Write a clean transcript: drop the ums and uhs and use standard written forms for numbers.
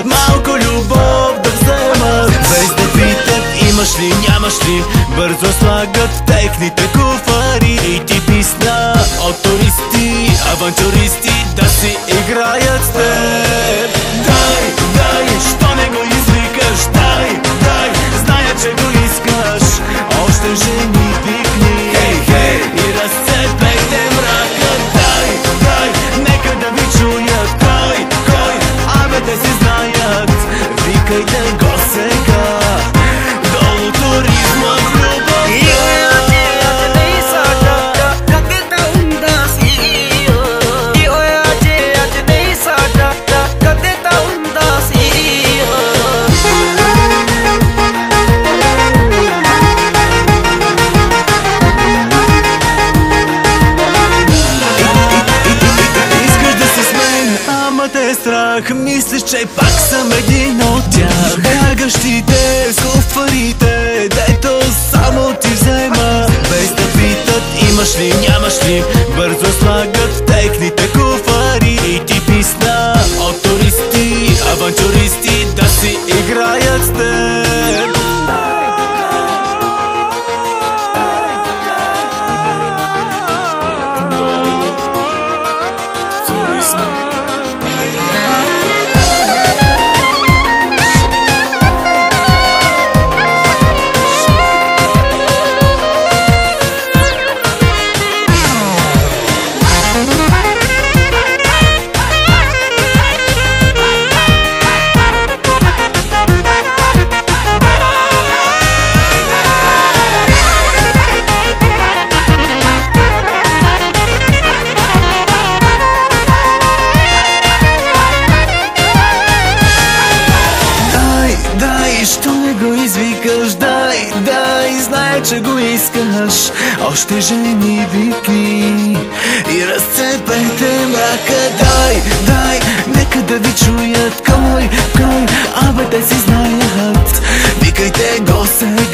малко любов да вземат. Без да питат имаш ли, нямаш ли, бързо слагат техните куфари. И ти писна от туристи, авантюристи да си играят с теб. Дай, дай, що не го извикаш? Дай, дай, зная, че го искаш. Още жени викни, хей, хей, и разцепете мрака. Дай, дай, нека да ви чуят. Кой, кой, абе те си знаят. Викайте го сега. Долу туризма в любовта. Страх, мислиш, че пак съм един от тях. Бягащите с куфарите, дето само ти взема. Без да питат имаш ли, нямаш ли, бързо слагат техните куфари. И ти писна от туристи, авантюристи да си играят с теб. Що не го извикаш? Дай, дай, зная, че го искаш. Още жени викни и разцепете мрака. Дай, дай, нека да ви чуят. Кой, кой, абе те си знаят. Викайте го сега.